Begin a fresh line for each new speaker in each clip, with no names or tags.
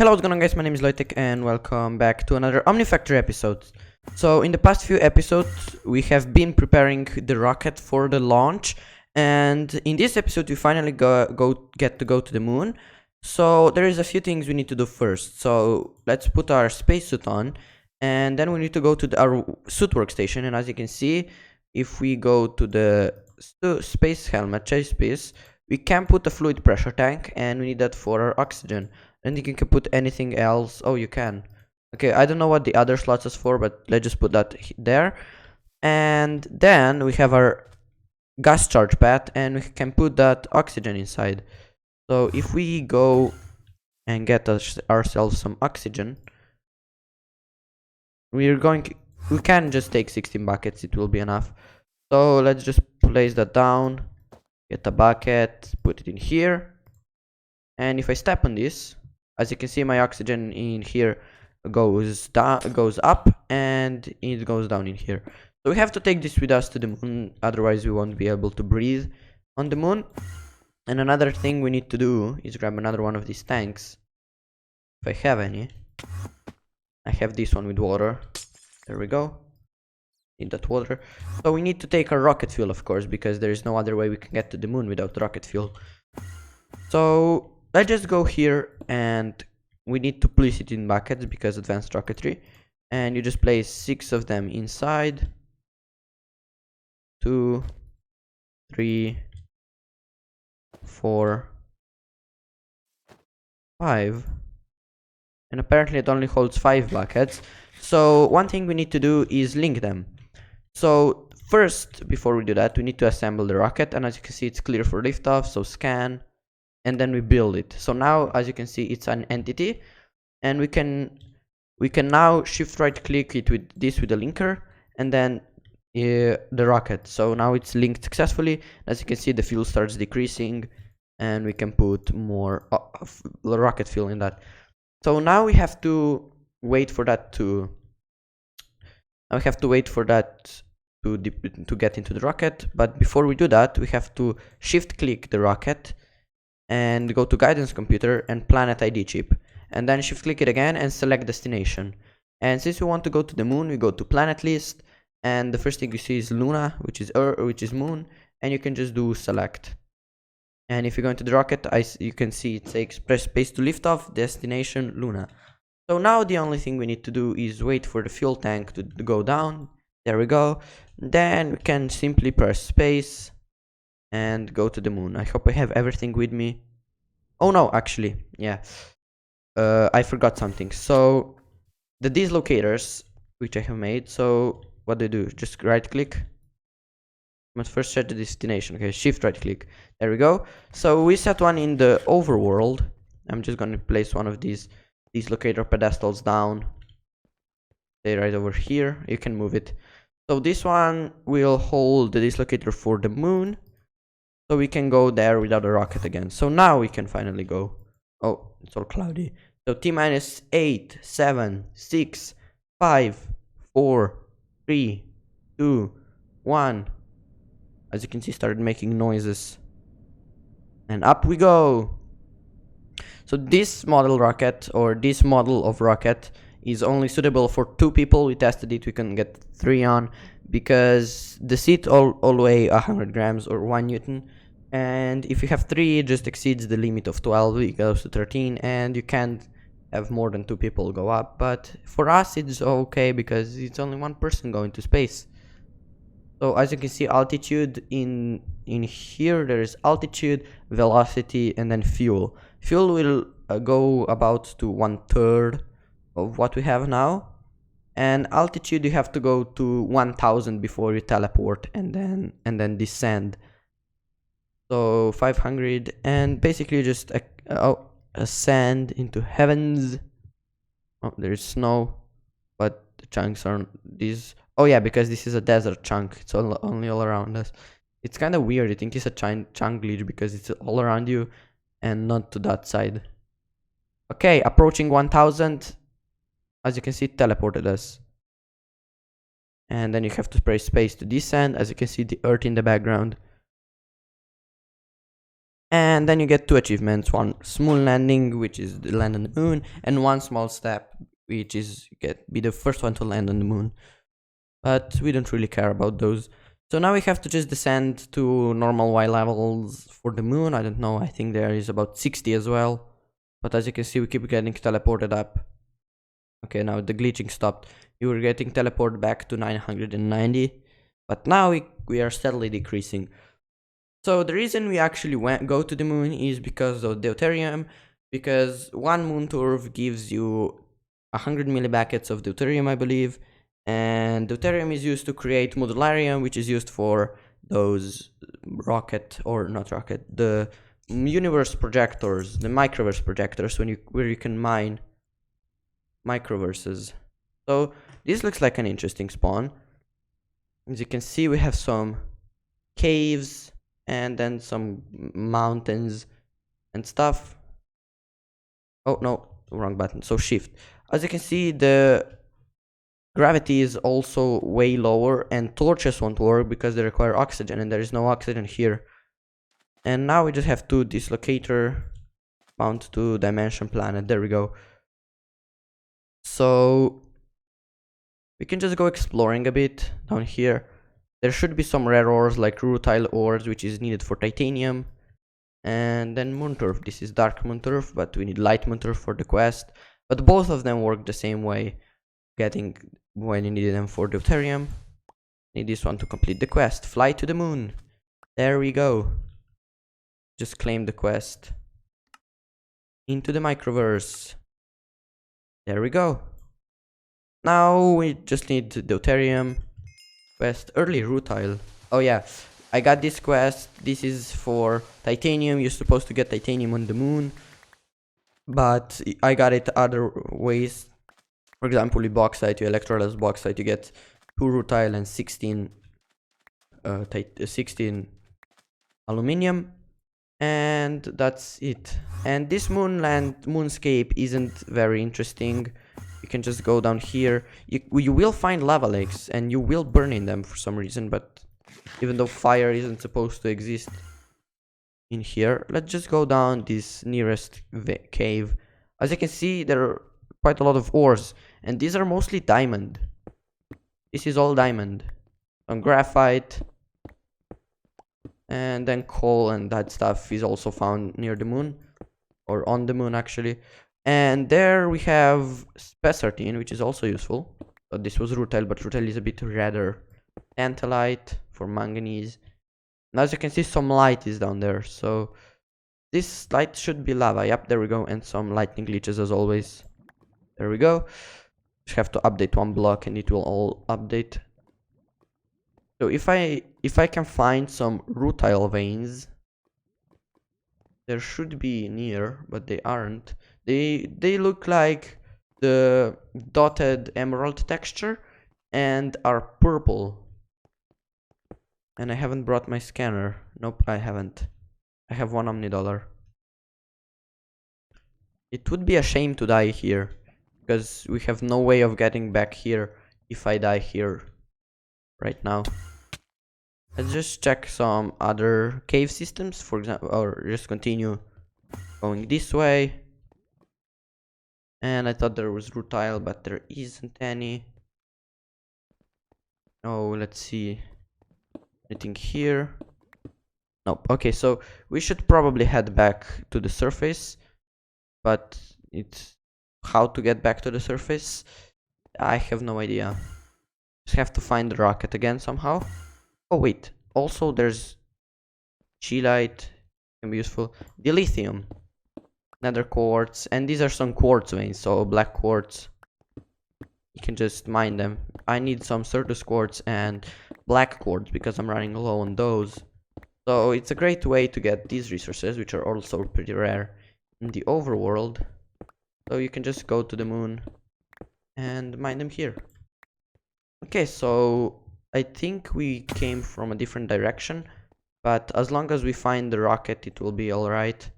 Hello, what's going on, guys? My name is Loytech and welcome back to another OmniFactory episode. So in the past few episodes we have been preparing the rocket for the launch, and in this episode we finally get to go to the moon. So there is a few things we need to do first. So let's put our spacesuit on, and then we need to go to our suit workstation. And as you can see, if we go to the space helmet chase piece, we can put a fluid pressure tank, and we need that for our oxygen. And you can put anything else. Oh, you can. Okay, I don't know what the other slots is for, but let's just put that there. And then we have our gas charge pad, and we can put that oxygen inside. So if we go and get ourselves some oxygen, we can just take 16 buckets. It will be enough. So let's just place that down, get a bucket, put it in here, and if I step on this, as you can see, my oxygen in here goes up, and it goes down in here. So we have to take this with us to the moon, otherwise we won't be able to breathe on the moon. And another thing we need to do is grab another one of these tanks, if I have any. I have this one with water. There we go. Need that water. So we need to take our rocket fuel, of course, because there is no other way we can get to the moon without rocket fuel. So let's just go here, and we need to place it in buckets because advanced rocketry, and you just place 6 of them inside. 2, 3, 4, 5, and apparently it only holds 5 buckets. So one thing we need to do is link them. So first, before we do that, we need to assemble the rocket, and as you can see, it's clear for liftoff. So scan, and then we build it. So now, as you can see, it's an entity, and we can now shift right click it with the linker, and then the rocket. So now it's linked successfully. As you can see, the fuel starts decreasing, and we can put more rocket fuel in that. So now we have to wait for that to to get into the rocket. But before we do that, we have to shift click the rocket and go to guidance computer and planet ID chip, and then shift click it again and select destination. And since we want to go to the moon, we go to planet list, and the first thing you see is Luna, which is moon, and you can just do select. And if you go into the rocket, you can see it says press space to lift off, destination Luna. So now the only thing we need to do is wait for the fuel tank to go down. There we go. Then we can simply press space and go to the moon. I hope I have everything with me. Oh no, actually, yeah, I forgot something. So the dislocators, which I have made, so what they do, just right click. Must first set the destination. Okay, shift right click. There we go. So we set one in the overworld. I'm just gonna place one of these locator pedestals down. Stay right over here. You can move it. So this one will hold the dislocator for the moon, so we can go there without a rocket again. So now we can finally go. Oh, it's all cloudy. So T minus 8, 7, 6, 5, 4, 3, 2, 1. As you can see, started making noises. And up we go. So this model rocket, or this model of rocket, is only suitable for 2 people. We tested it, we can get 3 on, because the seat all weigh 100 grams or 1 newton. And if you have 3, it just exceeds the limit of 12, it goes to 13, and you can't have more than 2 people go up. But for us, it's okay, because it's only 1 person going to space. So as you can see, altitude in here, there is altitude, velocity, and then fuel. Fuel will go about to 1/3 of what we have now, and altitude you have to go to 1000 before you teleport and then descend. So 500, and basically just ascend into heavens. Oh, there's snow, but the chunks aren't these. Oh yeah, because this is a desert chunk, it's only all around us. It's kind of weird. I think it's a chunk glitch because it's all around you and not to that side. Okay, approaching 1000. As you can see, it teleported us. And then you have to press space to descend. As you can see, the earth in the background. And then you get 2 achievements, one small landing, which is the land on the moon, and one small step, which is be the first one to land on the moon. But we don't really care about those. So now we have to just descend to normal Y levels for the moon. I don't know, I think there is about 60 as well. But as you can see, we keep getting teleported up. Okay, now the glitching stopped. You were getting teleported back to 990. But now we are steadily decreasing. So the reason we actually go to the moon is because of deuterium. Because one moon turf gives you 100 millibuckets of deuterium, I believe. And deuterium is used to create modularium, which is used for those the universe projectors, the microverse projectors, where you can mine microverses. So this looks like an interesting spawn. As you can see, we have some caves and then some mountains and stuff. Oh no, wrong button. So shift. As you can see, the gravity is also way lower, and torches won't work because they require oxygen, and there is no oxygen here. And now we just have to dislocator bound to dimension planet. There we go. So we can just go exploring a bit down here. There should be some rare ores like rutile ores, which is needed for titanium. And then moon turf. This is dark moon turf, but we need light moon turf for the quest. But both of them work the same way, getting when you need them for deuterium. Need this one to complete the quest. Fly to the moon. There we go. Just claim the quest. Into the microverse. There we go. Now we just need deuterium. Quest early rutile. Oh yeah, I got this quest. This is for titanium. You're supposed to get titanium on the moon, but I got it other ways. For example, with bauxite, you electrolyze bauxite, you get 2 rutile and 16 aluminium, and that's it. And this moonscape isn't very interesting. You can just go down here. You will find lava lakes, and you will burn in them for some reason, but even though fire isn't supposed to exist in here, let's just go down this nearest cave. As you can see, there are quite a lot of ores, and these are mostly diamond. This is all diamond. Some graphite, and then coal, and that stuff is also found near the moon, or on the moon actually. And there we have spessartine, which is also useful. But this was rutile, but rutile is a bit rarer. Tantalite for manganese. And as you can see, some light is down there, so this light should be lava. Yep, there we go. And some lightning glitches as always. There we go. Just have to update one block and it will all update. So if I can find some rutile veins, there should be near, but they aren't. They look like the dotted emerald texture and are purple. And I haven't brought my scanner. Nope, I haven't. I have one $1. It would be a shame to die here, because we have no way of getting back here if I die here right now. Let's just check some other cave systems, for example, or just continue going this way. And I thought there was rutile, but there isn't any. Oh, let's see. Anything here? Nope. Okay, so we should probably head back to the surface, but it's how to get back to the surface, I have no idea. Just have to find the rocket again somehow. Oh wait, also there's cheelite, can be useful. Dilithium, nether quartz, and these are some quartz veins, so black quartz. You can just mine them. I need some Certus quartz and black quartz because I'm running low on those. So it's a great way to get these resources, which are also pretty rare in the overworld. So you can just go to the moon and mine them here. Okay, so I think we came from a different direction, but as long as we find the rocket, it will be alright.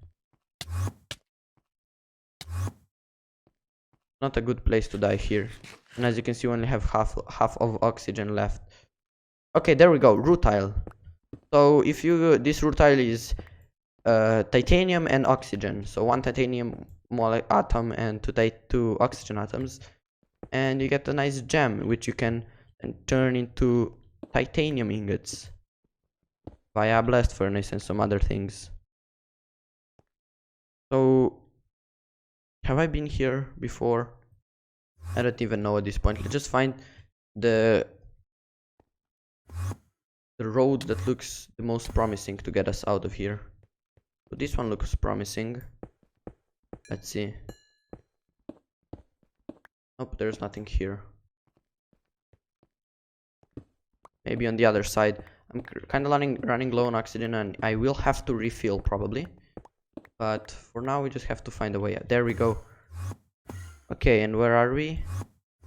Not a good place to die here. And as you can see, we only have half of oxygen left. Okay, there we go, rutile. So if this rutile is titanium and oxygen. So one titanium atom and two oxygen atoms, and you get a nice gem which you can turn into titanium ingots via a blast furnace and some other things. So have I been here before? I don't even know at this point. Let's just find the road that looks the most promising to get us out of here. So this one looks promising. Let's see. Nope, there's nothing here. Maybe on the other side. I'm kind of running low on oxygen, and I will have to refill probably. But for now we just have to find a way out. There we go. Okay, and where are we?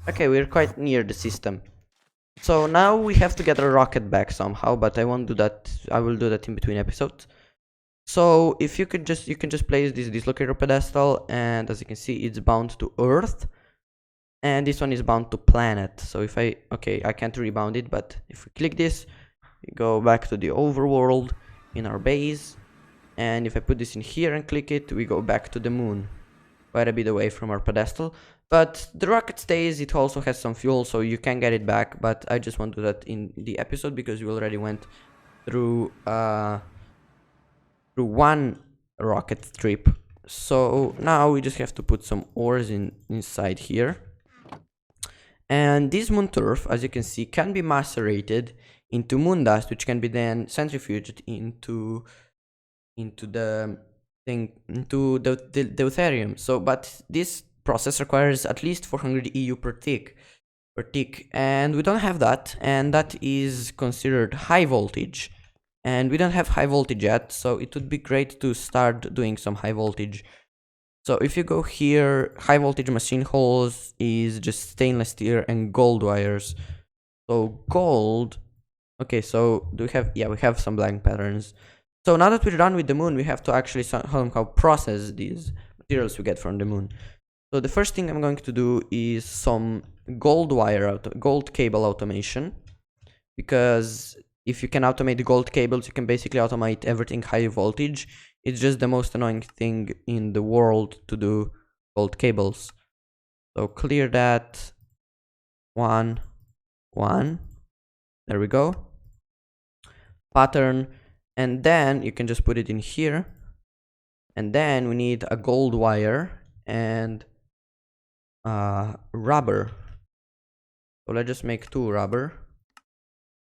Okay, we're quite near the system. So now we have to get a rocket back somehow, but I won't do that. I will do that in between episodes. So if you can just place this dislocator pedestal, and as you can see, it's bound to Earth, and this one is bound to planet. So if I can't rebound it, but if we click this, we go back to the overworld in our base, and if I put this in here and click it, we go back to the moon, quite a bit away from our pedestal. But the rocket stays. It also has some fuel, so you can get it back, but I just won't do that in the episode because we already went through one rocket trip. So now we just have to put some ores inside here, and this moon turf, as you can see, can be macerated into moon dust, which can be then centrifuged into the deuterium. So but this process requires at least 400 EU per tick, and we don't have that, and that is considered high voltage, and we don't have high voltage yet, so it would be great to start doing some high voltage. So if you go here, high voltage machine holes is just stainless steel and gold wires. So gold, okay, so do we have, yeah, we have some blank patterns. So now that we're done with the moon, we have to actually somehow process these materials we get from the moon. So the first thing I'm going to do is some gold cable automation, because if you can automate the gold cables, you can basically automate everything high voltage. It's just the most annoying thing in the world to do gold cables. So clear that. One. There we go. Pattern. And then you can just put it in here. And then we need a gold wire and rubber. So let's just make 2 rubber.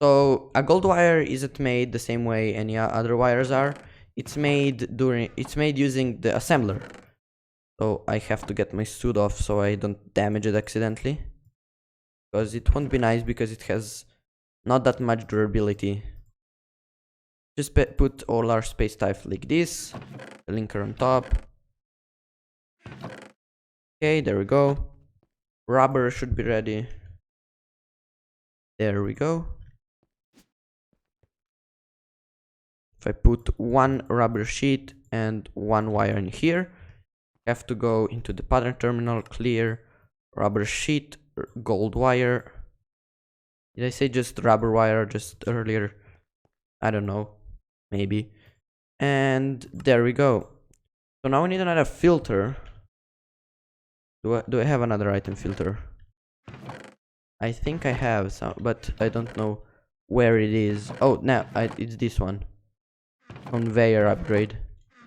So a gold wire isn't made the same way any other wires are. It's made using the assembler. So I have to get my suit off so I don't damage it accidentally, because it won't be nice because it has not that much durability. Just put all our space types like this, the linker on top. Okay, there we go. Rubber should be ready. There we go. If I put 1 rubber sheet and 1 wire in here, I have to go into the pattern terminal, clear, rubber sheet, gold wire. Did I say just rubber wire just earlier? I don't know, maybe. And there we go. So now we need another filter. Do I have another item filter? I think I have some, but I don't know where it is. Oh, no, it's this one. Conveyor upgrade.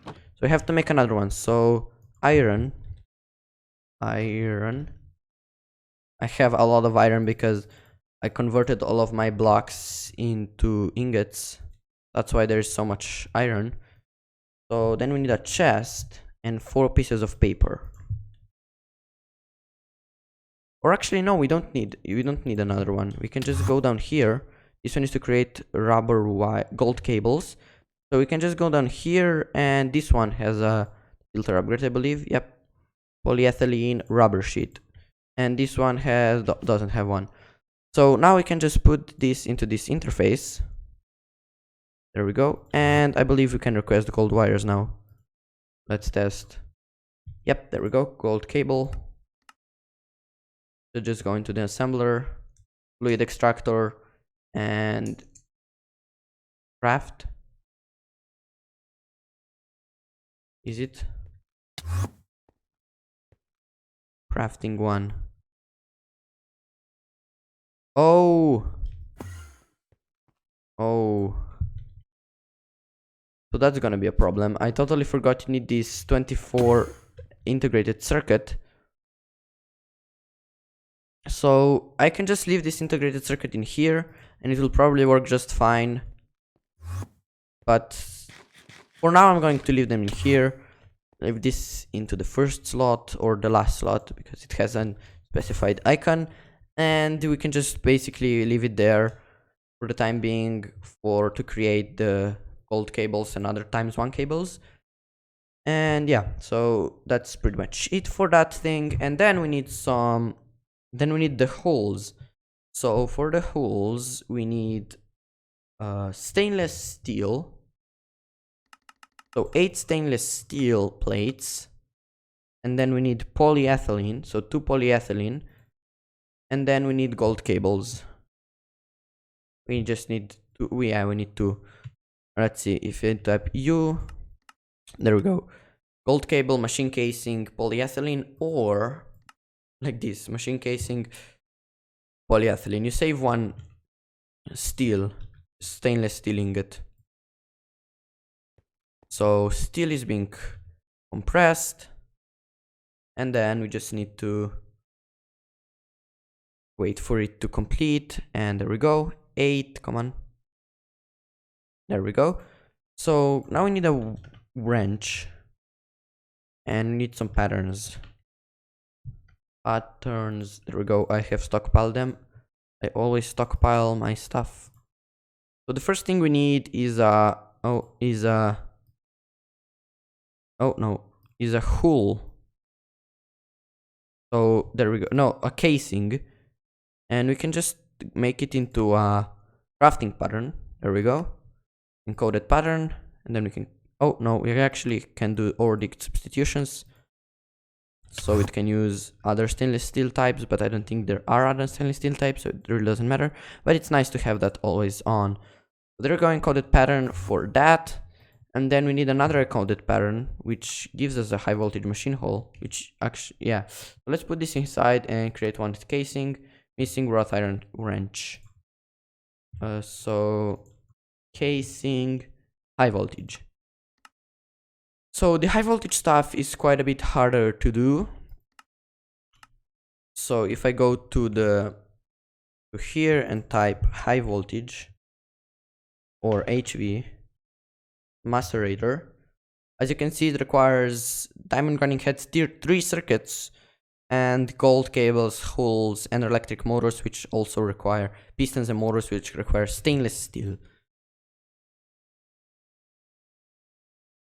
So I have to make another one. So iron. I have a lot of iron because I converted all of my blocks into ingots. That's why there's so much iron. So then we need a chest and 4 pieces of paper. Or actually no, we don't need another one. We can just go down here. This one is to create rubber gold cables. So we can just go down here, and this one has a filter upgrade, I believe. Yep. Polyethylene rubber sheet. And this one doesn't have one. So now we can just put this into this interface. There we go. And I believe we can request the gold wires now. Let's test. Yep, there we go. Gold cable. So just go into the assembler, fluid extractor, and craft. Is it? Crafting 1. Oh! Oh. So that's gonna be a problem. I totally forgot you need this 24 integrated circuit. So I can just leave this integrated circuit in here and it will probably work just fine. But for now I'm going to leave them in here. Leave this into the first slot or the last slot because it has an specified icon. And we can just basically leave it there for the time being to create the gold cables and other ×1 cables. And yeah, so that's pretty much it for that thing. And then we need the holes. So for the holes we need stainless steel. So 8 stainless steel plates. And then we need polyethylene, so 2 polyethylene. And then we need gold cables. We just need to, we need to, let's see, if you type U, there we go. Gold cable, machine casing, polyethylene, or like this, machine casing, polyethylene. You save 1 stainless steel ingot. So steel is being compressed. And then we just need to wait for it to complete. And there we go. 8, come on. There we go. So now we need a wrench. And we need some patterns. There we go. I have stockpiled them. I always stockpile my stuff. So the first thing we need is a hull. So there we go. No, a casing. And we can just make it into a crafting pattern. There we go. Encoded pattern. And then we can, oh no, we actually can do ordic substitutions. So it can use other stainless steel types, but I don't think there are other stainless steel types, so it really doesn't matter. But it's nice to have that always on. So there we go, encoded pattern for that. And then we need another encoded pattern, which gives us a high voltage machine hole, which actually, yeah. So let's put this inside and create one casing, missing wrought iron wrench. So casing, high voltage. So the high voltage stuff is quite a bit harder to do. So if I go to here and type high voltage or HV macerator, as you can see, it requires diamond grinding heads, tier 3 circuits, and gold cables, hulls, and electric motors, which also require pistons, and motors, which require stainless steel.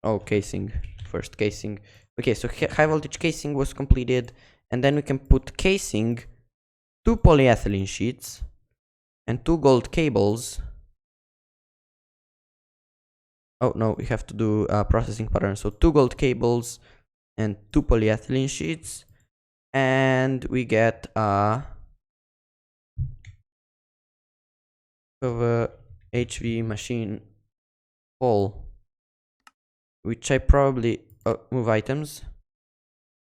Oh, casing. First casing. Okay, so high voltage casing was completed. And then we can put casing, 2 polyethylene sheets, and 2 gold cables. Oh no, we have to do a processing pattern. So 2 gold cables and 2 polyethylene sheets. And we get of a HV machine hole, which I probably move items.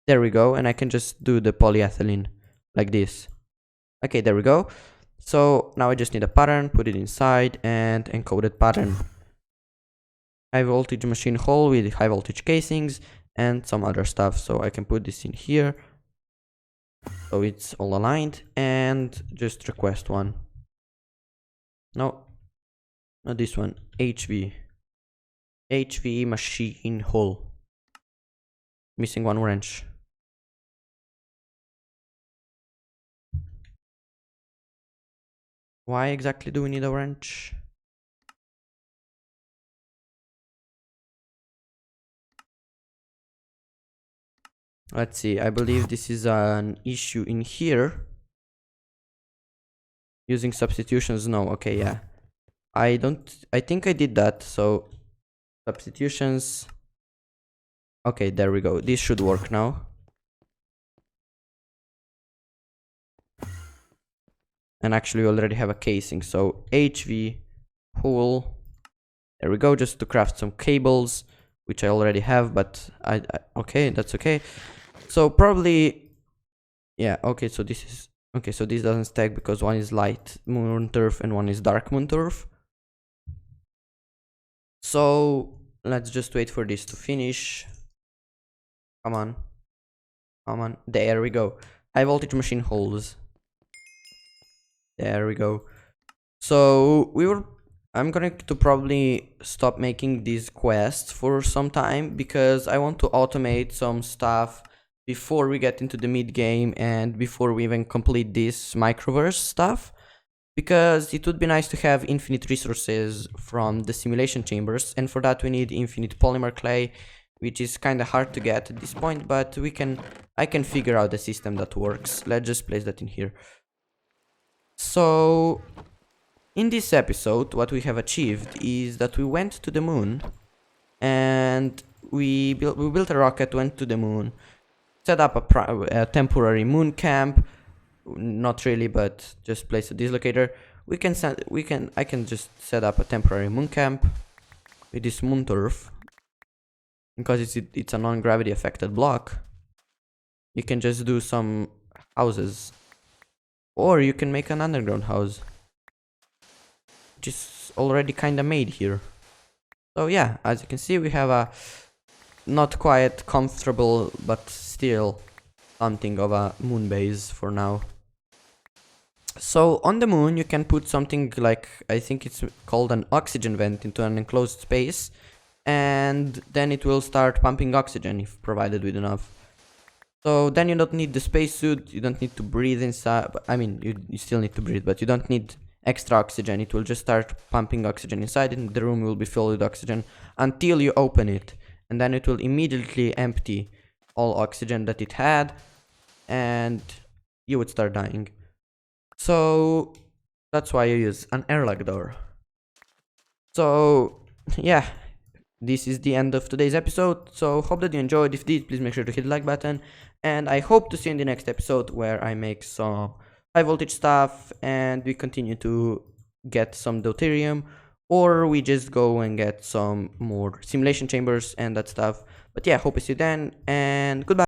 There we go, and I can just do the polyethylene like this. Okay, there we go. So now I just need a pattern, put it inside, and encoded pattern. High voltage machine hole with high voltage casings and some other stuff. So I can put this in here. So it's all aligned, and just request one. No, not this one. HV machine hole. Missing 1 wrench. Why exactly do we need a wrench? Let's see, I believe this is an issue in here. Using substitutions, no, okay, yeah. I think I did that, so substitutions. Okay, there we go. This should work now. And actually we already have a casing, so HV hole. There we go, just to craft some cables. which I already have, but okay, that's okay. So probably, yeah, okay, so this is, okay, so this doesn't stack because one is light moon turf and one is dark moon turf. So let's just wait for this to finish. Come on. Come on. There we go. High voltage machine holes. There we go. So I'm going to probably stop making these quests for some time because I want to automate some stuff before we get into the mid game and before we even complete this microverse stuff, because it would be nice to have infinite resources from the simulation chambers, and for that we need infinite polymer clay, which is kind of hard to get at this point, but I can figure out a system that works. Let's just place that in here. So in this episode, what we have achieved is that we went to the moon and we built a rocket, went to the moon, set up a temporary moon camp. Not really, but just place a dislocator. I can just set up a temporary moon camp with this moon turf because it's a non-gravity affected block. You can just do some houses, or you can make an underground house, which is already kind of made here. So yeah, as you can see, we have a not quite comfortable but still something of a moon base for now. So on the moon you can put something like, I think it's called an oxygen vent into an enclosed space, and then it will start pumping oxygen if provided with enough. So then you don't need the spacesuit, you don't need to breathe inside. I mean, you still need to breathe, but you don't need extra oxygen. It will just start pumping oxygen inside, and the room will be filled with oxygen until you open it, and then it will immediately empty all oxygen that it had, and you would start dying. So that's why you use an airlock door. So yeah, this is the end of today's episode. So hope that you enjoyed. If you did, please make sure to hit the like button, and I hope to see you in the next episode where I make some high voltage stuff and we continue to get some deuterium, or we just go and get some more simulation chambers and that stuff. But yeah, hope to see you then, and goodbye.